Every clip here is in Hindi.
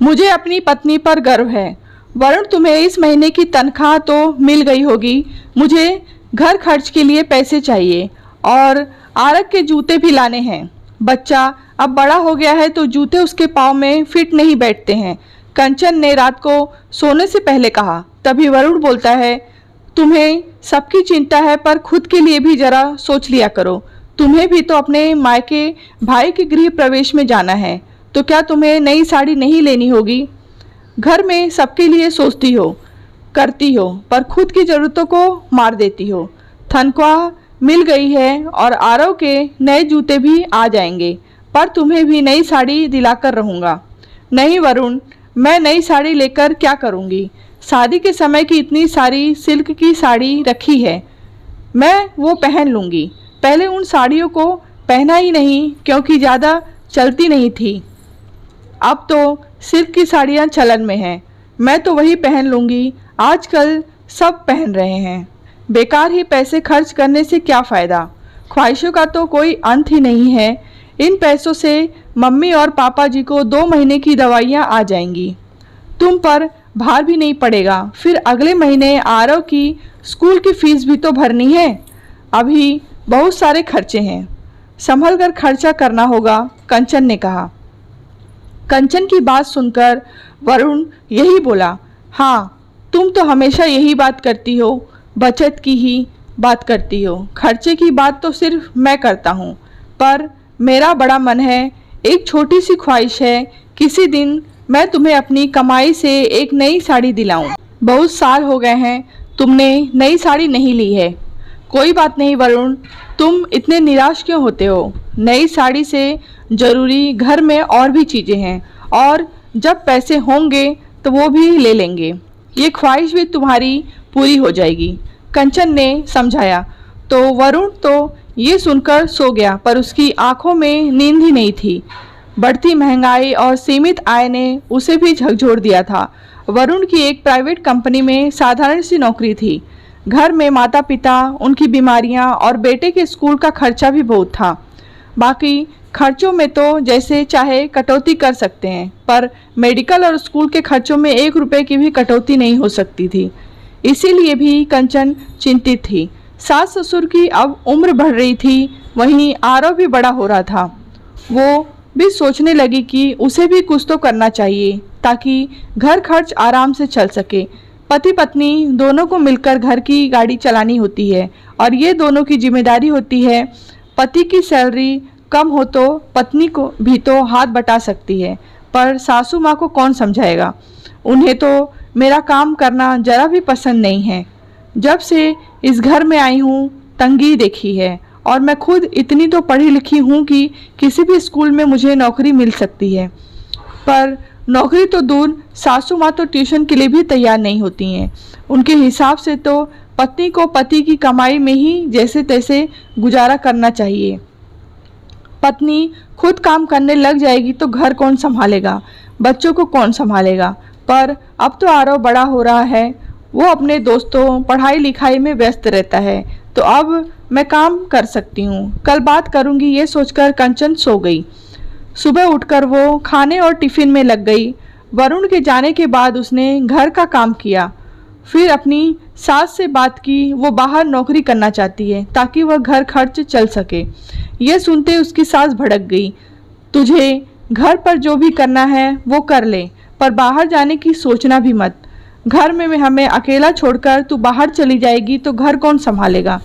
मुझे अपनी पत्नी पर गर्व है। वरुण, तुम्हें इस महीने की तनख्वाह तो मिल गई होगी। मुझे घर खर्च के लिए पैसे चाहिए और आरक के जूते भी लाने हैं। बच्चा अब बड़ा हो गया है तो जूते उसके पाँव में फिट नहीं बैठते हैं, कंचन ने रात को सोने से पहले कहा। तभी वरुण बोलता है, तुम्हें सबकी चिंता है पर खुद के लिए भी जरा सोच लिया करो। तुम्हें भी तो अपने मायके भाई के गृह प्रवेश में जाना है, तो क्या तुम्हें नई साड़ी नहीं लेनी होगी? घर में सबके लिए सोचती हो, करती हो, पर खुद की ज़रूरतों को मार देती हो। तनख्वाह मिल गई है और आरव के नए जूते भी आ जाएंगे, पर तुम्हें भी नई साड़ी दिलाकर रहूँगा। नहीं वरुण, मैं नई साड़ी लेकर क्या करूँगी? शादी के समय की इतनी सारी सिल्क की साड़ी रखी है, मैं वो पहन लूँगी। पहले उन साड़ियों को पहना ही नहीं क्योंकि ज़्यादा चलती नहीं थी। अब तो सिल्क की साड़ियाँ चलन में हैं, मैं तो वही पहन लूँगी। आजकल सब पहन रहे हैं। बेकार ही पैसे खर्च करने से क्या फ़ायदा? ख्वाहिशों का तो कोई अंत ही नहीं है। इन पैसों से मम्मी और पापा जी को 2 महीने की दवाइयाँ आ जाएंगी। तुम पर भार भी नहीं पड़ेगा। फिर अगले महीने आरव की स्कूल की फीस भी तो भरनी है। अभी बहुत सारे खर्चे हैं, संभल कर खर्चा करना होगा, कंचन ने कहा। कंचन की बात सुनकर वरुण यही बोला, हाँ, तुम तो हमेशा यही बात करती हो, बचत की ही बात करती हो। खर्चे की बात तो सिर्फ मैं करता हूँ, पर मेरा बड़ा मन है, एक छोटी सी ख्वाहिश है, किसी दिन मैं तुम्हें अपनी कमाई से एक नई साड़ी दिलाऊं। बहुत साल हो गए हैं तुमने नई साड़ी नहीं ली है। कोई बात नहीं वरुण, तुम इतने निराश क्यों होते हो? नई साड़ी से ज़रूरी घर में और भी चीज़ें हैं, और जब पैसे होंगे तो वो भी ले लेंगे। ये ख्वाहिश भी तुम्हारी पूरी हो जाएगी, कंचन ने समझाया। तो वरुण तो ये सुनकर सो गया, पर उसकी आंखों में नींद ही नहीं थी। बढ़ती महंगाई और सीमित आय ने उसे भी झकझोर दिया था। वरुण की एक प्राइवेट कंपनी में साधारण सी नौकरी थी। घर में माता पिता, उनकी बीमारियां और बेटे के स्कूल का खर्चा भी बहुत था। बाकी खर्चों में तो जैसे चाहे कटौती कर सकते हैं, पर मेडिकल और स्कूल के खर्चों में 1 रुपए की भी कटौती नहीं हो सकती थी। इसीलिए भी कंचन चिंतित थी। सास ससुर की अब उम्र बढ़ रही थी, वहीं आरव भी बड़ा हो रहा था। वो भी सोचने लगी कि उसे भी कुछ तो करना चाहिए ताकि घर खर्च आराम से चल सके। पति पत्नी दोनों को मिलकर घर की गाड़ी चलानी होती है और ये दोनों की जिम्मेदारी होती है। पति की सैलरी कम हो तो पत्नी को भी तो हाथ बटा सकती है, पर सासू माँ को कौन समझाएगा? उन्हें तो मेरा काम करना जरा भी पसंद नहीं है। जब से इस घर में आई हूँ तंगी देखी है, और मैं खुद इतनी तो पढ़ी लिखी हूँ कि किसी भी स्कूल में मुझे नौकरी मिल सकती है, पर नौकरी तो दूर, सासू माँ तो ट्यूशन के लिए भी तैयार नहीं होती हैं। उनके हिसाब से तो पत्नी को पति की कमाई में ही जैसे तैसे गुजारा करना चाहिए। पत्नी खुद काम करने लग जाएगी तो घर कौन संभालेगा, बच्चों को कौन संभालेगा? पर अब तो आरव बड़ा हो रहा है, वो अपने दोस्तों, पढ़ाई लिखाई में व्यस्त रहता है, तो अब मैं काम कर सकती हूँ, कल बात करूँगी, ये सोचकर कंचन सो गई। सुबह उठकर वो खाने और टिफ़िन में लग गई। वरुण के जाने के बाद उसने घर का काम किया, फिर अपनी सास से बात की। वो बाहर नौकरी करना चाहती है ताकि वह घर खर्च चल सके। यह सुनते उसकी सास भड़क गई। तुझे घर पर जो भी करना है वो कर ले, पर बाहर जाने की सोचना भी मत। घर में हमें अकेला छोड़कर तू बाहर चली जाएगी तो घर कौन संभालेगा?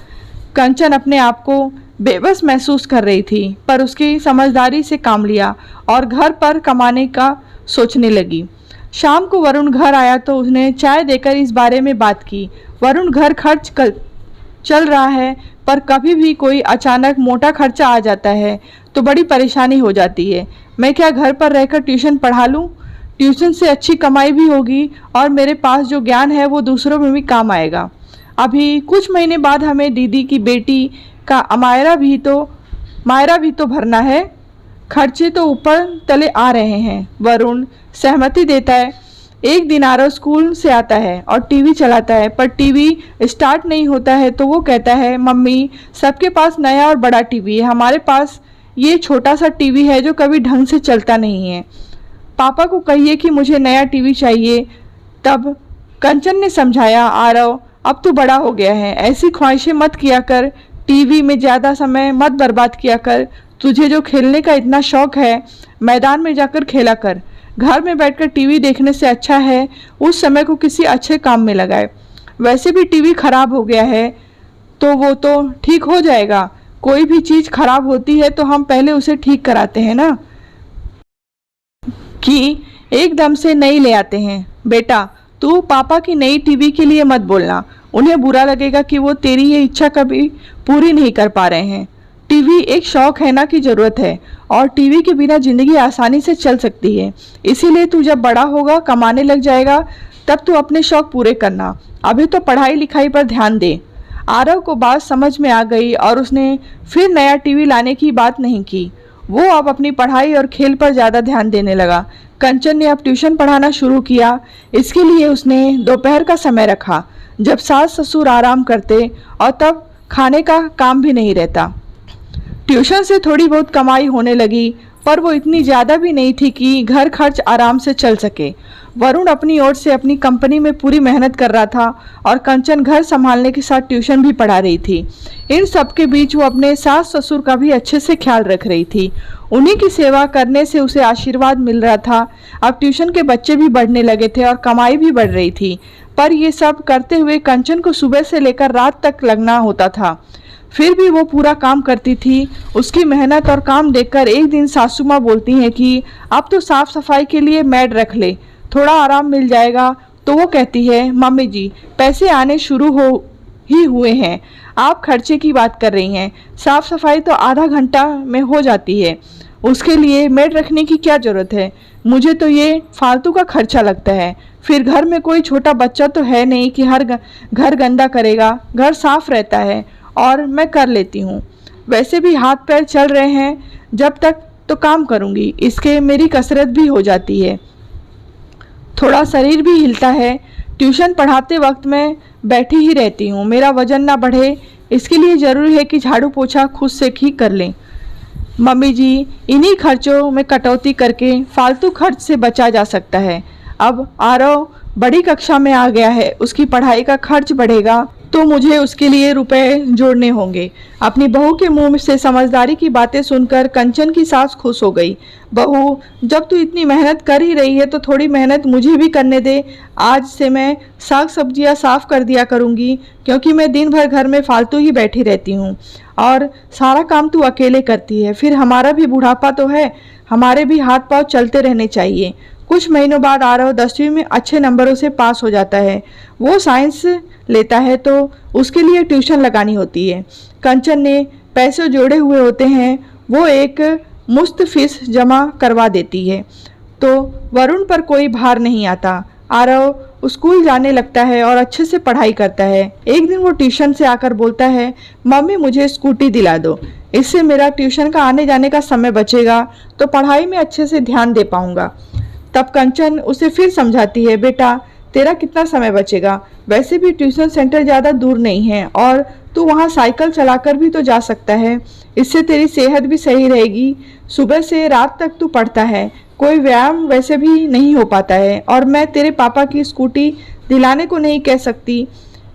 कंचन अपने आप को बेबस महसूस कर रही थी, पर उसकी समझदारी से काम लिया और घर पर कमाने का सोचने लगी। शाम को वरुण घर आया तो उसने चाय देकर इस बारे में बात की। वरुण, घर खर्च चल रहा है, पर कभी भी कोई अचानक मोटा खर्चा आ जाता है तो बड़ी परेशानी हो जाती है। मैं क्या घर पर रहकर ट्यूशन पढ़ा लूँ? ट्यूशन से अच्छी कमाई भी होगी और मेरे पास जो ज्ञान है वो दूसरों में भी काम आएगा। अभी कुछ महीने बाद हमें दीदी की बेटी का मायरा भी तो भरना है। खर्चे तो ऊपर तले आ रहे हैं। वरुण सहमति देता है। एक दिन आरव स्कूल से आता है और टीवी चलाता है, पर टीवी स्टार्ट नहीं होता है तो वो कहता है, मम्मी, सबके पास नया और बड़ा टीवी है, हमारे पास ये छोटा सा टीवी है जो कभी ढंग से चलता नहीं है। पापा को कहिए कि मुझे नया टीवी चाहिए। तब कंचन ने समझाया, आरव अब तू बड़ा हो गया है, ऐसी ख्वाहिशें मत किया कर, टीवी में ज़्यादा समय मत बर्बाद किया कर। तुझे जो खेलने का इतना शौक है मैदान में जाकर खेला कर। घर में बैठकर टीवी देखने से अच्छा है उस समय को किसी अच्छे काम में लगाए। वैसे भी टीवी खराब हो गया है तो वो तो ठीक हो जाएगा। कोई भी चीज़ खराब होती है तो हम पहले उसे ठीक कराते हैं ना, कि एकदम से नई ले आते हैं। बेटा तू पापा की नई टीवी के लिए मत बोलना, उन्हें बुरा लगेगा कि वो तेरी ये इच्छा कभी पूरी नहीं कर पा रहे हैं। टीवी एक शौक है ना कि ज़रूरत है, और टीवी के बिना ज़िंदगी आसानी से चल सकती है। इसीलिए तू जब बड़ा होगा, कमाने लग जाएगा, तब तू अपने शौक पूरे करना। अभी तो पढ़ाई लिखाई पर ध्यान दे। आरव को बात समझ में आ गई और उसने फिर नया टीवी लाने की बात नहीं की। वो अब अपनी पढ़ाई और खेल पर ज़्यादा ध्यान देने लगा। कंचन ने अब ट्यूशन पढ़ाना शुरू किया। इसके लिए उसने दोपहर का समय रखा, जब सास ससुर आराम करते, और तब खाने का काम भी नहीं रहता। ट्यूशन से थोड़ी बहुत कमाई होने लगी, पर वो इतनी ज़्यादा भी नहीं थी कि घर खर्च आराम से चल सके। वरुण अपनी ओर से अपनी कंपनी में पूरी मेहनत कर रहा था और कंचन घर संभालने के साथ ट्यूशन भी पढ़ा रही थी। इन सब के बीच वो अपने सास ससुर का भी अच्छे से ख्याल रख रही थी। उन्हीं की सेवा करने से उसे आशीर्वाद मिल रहा था। अब ट्यूशन के बच्चे भी बढ़ने लगे थे और कमाई भी बढ़ रही थी। पर ये सब करते हुए कंचन को सुबह से लेकर रात तक लगना होता था। फिर भी वो पूरा काम करती थी। उसकी मेहनत और काम देखकर एक दिन सासू माँ बोलती हैं कि अब तो साफ सफाई के लिए मैड रख ले, थोड़ा आराम मिल जाएगा। तो वो कहती है, मम्मी जी पैसे आने शुरू हो ही हुए हैं, आप खर्चे की बात कर रही हैं, साफ सफाई तो आधा घंटा में हो जाती है, उसके लिए मेड रखने की क्या ज़रूरत है। मुझे तो ये फालतू का खर्चा लगता है। फिर घर में कोई छोटा बच्चा तो है नहीं कि हर घर गंदा करेगा। घर साफ रहता है और मैं कर लेती हूँ। वैसे भी हाथ पैर चल रहे हैं, जब तक तो काम करूँगी, इसके मेरी कसरत भी हो जाती है, थोड़ा शरीर भी हिलता है। ट्यूशन पढ़ाते वक्त मैं बैठी ही रहती हूँ, मेरा वजन ना बढ़े, इसके लिए ज़रूरी है कि झाड़ू पोछा खुद से ही कर लें। मम्मी जी इन्हीं खर्चों में कटौती करके फालतू खर्च से बचा जा सकता है। अब आरव बड़ी कक्षा में आ गया है, उसकी पढ़ाई का खर्च बढ़ेगा तो मुझे उसके लिए रुपए जोड़ने होंगे। अपनी बहू के मुंह से समझदारी की बातें सुनकर कंचन की सास खुश हो गई। बहू जब तू इतनी मेहनत कर ही रही है तो थोड़ी मेहनत मुझे भी करने दे। आज से मैं साग सब्जियां साफ कर दिया करूँगी, क्योंकि मैं दिन भर घर में फालतू ही बैठी रहती हूँ और सारा काम तू अकेले करती है। फिर हमारा भी बुढ़ापा तो है, हमारे भी हाथ पाँव चलते रहने चाहिए। कुछ महीनों बाद आरव 10वीं में अच्छे नंबरों से पास हो जाता है। वो साइंस लेता है तो उसके लिए ट्यूशन लगानी होती है। कंचन ने पैसे जोड़े हुए होते हैं, वो एक मुश्त फीस जमा करवा देती है, तो वरुण पर कोई भार नहीं आता। आरव स्कूल जाने लगता है और अच्छे से पढ़ाई करता है। एक दिन वो ट्यूशन से आकर बोलता है, मम्मी मुझे स्कूटी दिला दो, इससे मेरा ट्यूशन का आने जाने का समय बचेगा तो पढ़ाई में अच्छे से ध्यान दे पाऊंगा। तब कंचन उसे फिर समझाती है, बेटा तेरा कितना समय बचेगा, वैसे भी ट्यूशन सेंटर ज़्यादा दूर नहीं है और तू वहाँ साइकिल चलाकर भी तो जा सकता है, इससे तेरी सेहत भी सही रहेगी। सुबह से रात तक तू पढ़ता है, कोई व्यायाम वैसे भी नहीं हो पाता है, और मैं तेरे पापा की स्कूटी दिलाने को नहीं कह सकती,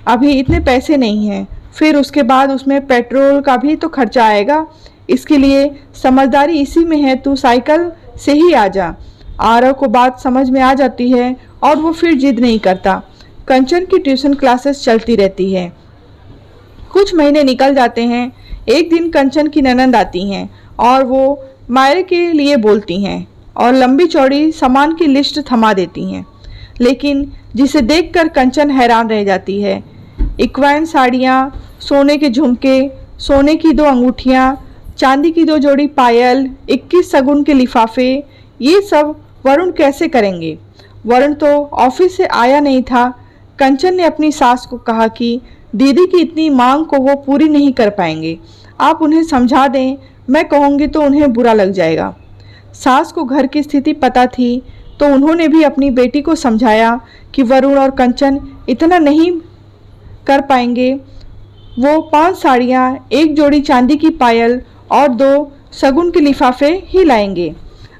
अभी इतने पैसे नहीं हैं। फिर उसके बाद उसमें पेट्रोल का भी तो खर्चा आएगा, इसके लिए समझदारी इसी में है, तू साइकिल से ही आ जा। आरव को बात समझ में आ जाती है और वो फिर जिद नहीं करता। कंचन की ट्यूशन क्लासेस चलती रहती है। कुछ महीने निकल जाते हैं। एक दिन कंचन की ननंद आती हैं और वो मायरे के लिए बोलती हैं और लंबी चौड़ी सामान की लिस्ट थमा देती हैं, लेकिन जिसे देखकर कंचन हैरान रह जाती है। इक्वाइन साड़ियाँ, सोने के झुमके, सोने की 2 अंगूठियाँ, चांदी की 2 जोड़ी पायल, 21 शगुन के लिफाफे, ये सब वरुण कैसे करेंगे। वरुण तो ऑफिस से आया नहीं था। कंचन ने अपनी सास को कहा कि दीदी की इतनी मांग को वो पूरी नहीं कर पाएंगे, आप उन्हें समझा दें, मैं कहूँगी तो उन्हें बुरा लग जाएगा। सास को घर की स्थिति पता थी तो उन्होंने भी अपनी बेटी को समझाया कि वरुण और कंचन इतना नहीं कर पाएंगे। वो 5 साड़ियाँ, 1 जोड़ी चांदी की पायल और 2 शगुन के लिफाफे ही लाएंगे।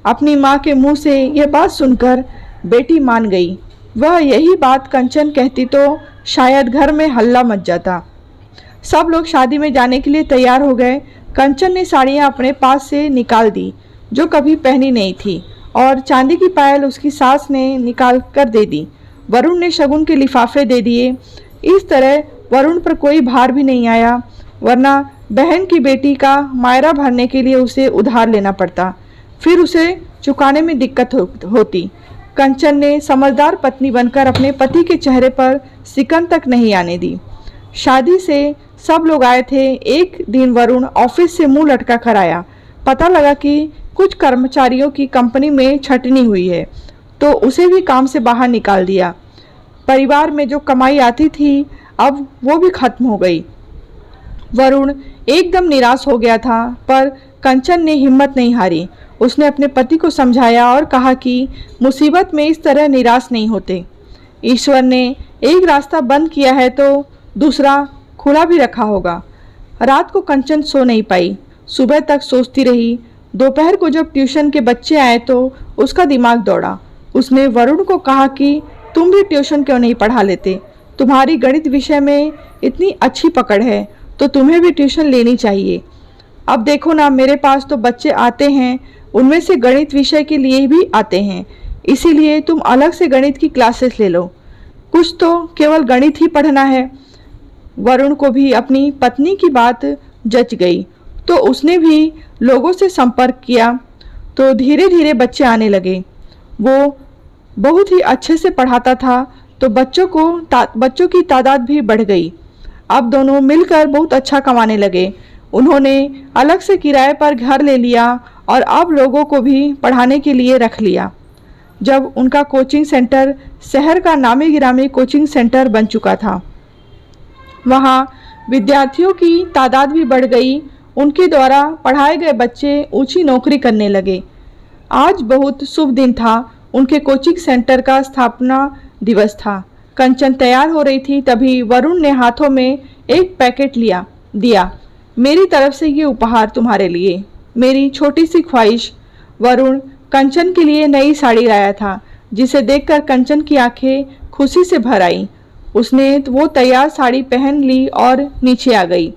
अपनी माँ के मुंह से यह बात सुनकर बेटी मान गई। वह यही बात कंचन कहती तो शायद घर में हल्ला मच जाता। सब लोग शादी में जाने के लिए तैयार हो गए। कंचन ने साड़ियाँ अपने पास से निकाल दी जो कभी पहनी नहीं थी, और चांदी की पायल उसकी सास ने निकाल कर दे दी। वरुण ने शगुन के लिफाफे दे दिए। इस तरह वरुण पर कोई भार भी नहीं आया, वरना बहन की बेटी का मायरा भरने के लिए उसे उधार लेना पड़ता, फिर उसे चुकाने में दिक्कत होती। कंचन ने समझदार पत्नी बनकर अपने पति के चेहरे पर सिकन तक नहीं आने दी। शादी से सब लोग आए थे। एक दिन वरुण ऑफिस से मुंह लटका कर आया। पता लगा कि कुछ कर्मचारियों की कंपनी में छटनी हुई है, तो उसे भी काम से बाहर निकाल दिया। परिवार में जो कमाई आती थी अब वो भी खत्म हो गई। वरुण एकदम निराश हो गया था, पर कंचन ने हिम्मत नहीं हारी। उसने अपने पति को समझाया और कहा कि मुसीबत में इस तरह निराश नहीं होते। ईश्वर ने एक रास्ता बंद किया है तो दूसरा खुला भी रखा होगा। रात को कंचन सो नहीं पाई, सुबह तक सोचती रही। दोपहर को जब ट्यूशन के बच्चे आए तो उसका दिमाग दौड़ा। उसने वरुण को कहा कि तुम भी ट्यूशन क्यों नहीं पढ़ा लेते? तुम्हारी गणित विषय में इतनी अच्छी पकड़ है तो तुम्हें भी ट्यूशन लेनी चाहिए। अब देखो ना, मेरे पास तो बच्चे आते हैं, उनमें से गणित विषय के लिए भी आते हैं, इसीलिए तुम अलग से गणित की क्लासेस ले लो। कुछ तो केवल गणित ही पढ़ना है। वरुण को भी अपनी पत्नी की बात जच गई, तो उसने भी लोगों से संपर्क किया, तो धीरे धीरे बच्चे आने लगे। वो बहुत ही अच्छे से पढ़ाता था, तो बच्चों की तादाद भी बढ़ गई। अब दोनों मिलकर बहुत अच्छा कमाने लगे। उन्होंने अलग से किराए पर घर ले लिया और अब लोगों को भी पढ़ाने के लिए रख लिया। जब उनका कोचिंग सेंटर शहर का नामी गिरामी कोचिंग सेंटर बन चुका था, वहाँ विद्यार्थियों की तादाद भी बढ़ गई। उनके द्वारा पढ़ाए गए बच्चे ऊंची नौकरी करने लगे। आज बहुत शुभ दिन था। उनके कोचिंग सेंटर का स्थापना दिवस था। कंचन तैयार हो रही थी, तभी वरुण ने हाथों में एक पैकेट दिया। मेरी तरफ से ये उपहार तुम्हारे लिए, मेरी छोटी सी ख्वाहिश। वरुण कंचन के लिए नई साड़ी लाया था, जिसे देखकर कंचन की आंखें खुशी से भर आई। उसने वो तैयार साड़ी पहन ली और नीचे आ गई।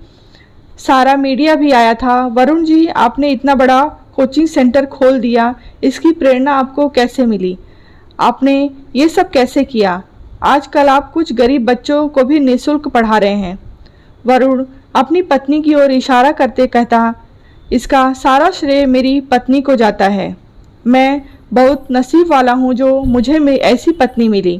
सारा मीडिया भी आया था। वरुण जी, आपने इतना बड़ा कोचिंग सेंटर खोल दिया, इसकी प्रेरणा आपको कैसे मिली? आपने ये सब कैसे किया? आजकल आप कुछ गरीब बच्चों को भी निःशुल्क पढ़ा रहे हैं। वरुण अपनी पत्नी की ओर इशारा करते कहता, इसका सारा श्रेय मेरी पत्नी को जाता है। मैं बहुत नसीब वाला हूँ जो मुझे ऐसी पत्नी मिली,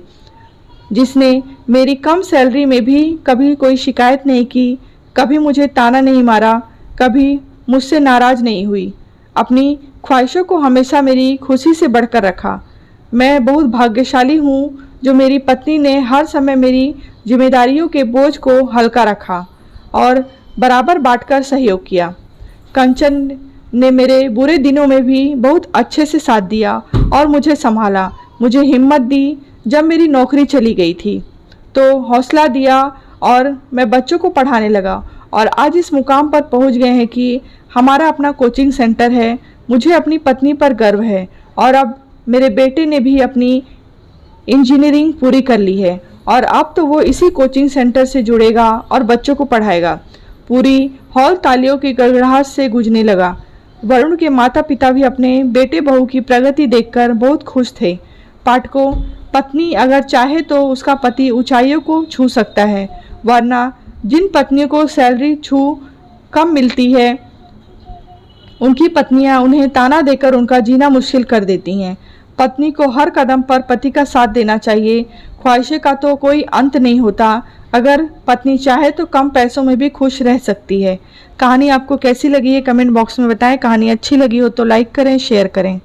जिसने मेरी कम सैलरी में भी कभी कोई शिकायत नहीं की, कभी मुझे ताना नहीं मारा, कभी मुझसे नाराज़ नहीं हुई, अपनी ख्वाहिशों को हमेशा मेरी खुशी से बढ़कर रखा। मैं बहुत भाग्यशाली हूँ जो मेरी पत्नी ने हर समय मेरी जिम्मेदारियों के बोझ को हल्का रखा और बराबर बांटकर सहयोग किया। कंचन ने मेरे बुरे दिनों में भी बहुत अच्छे से साथ दिया और मुझे संभाला, मुझे हिम्मत दी। जब मेरी नौकरी चली गई थी तो हौसला दिया और मैं बच्चों को पढ़ाने लगा, और आज इस मुकाम पर पहुंच गए हैं कि हमारा अपना कोचिंग सेंटर है। मुझे अपनी पत्नी पर गर्व है, और अब मेरे बेटे ने भी अपनी इंजीनियरिंग पूरी कर ली है, और अब तो वो इसी कोचिंग सेंटर से जुड़ेगा और बच्चों को पढ़ाएगा। पूरी हॉल तालियों की गड़गड़ाहट से गूंजने लगा। वरुण के माता पिता भी अपने बेटे बहू की प्रगति देखकर बहुत खुश थे। पाठकों, पत्नी अगर चाहे तो उसका पति ऊंचाइयों को छू सकता है, वरना जिन पत्नियों को सैलरी कम मिलती है, उनकी पत्नियां उन्हें ताना देकर उनका जीना मुश्किल कर देती हैं। पत्नी को हर कदम पर पति का साथ देना चाहिए। ख्वाहिशें का तो कोई अंत नहीं होता। अगर पत्नी चाहे तो कम पैसों में भी खुश रह सकती है। कहानी आपको कैसी लगी है कमेंट बॉक्स में बताएं। कहानी अच्छी लगी हो तो लाइक करें, शेयर करें।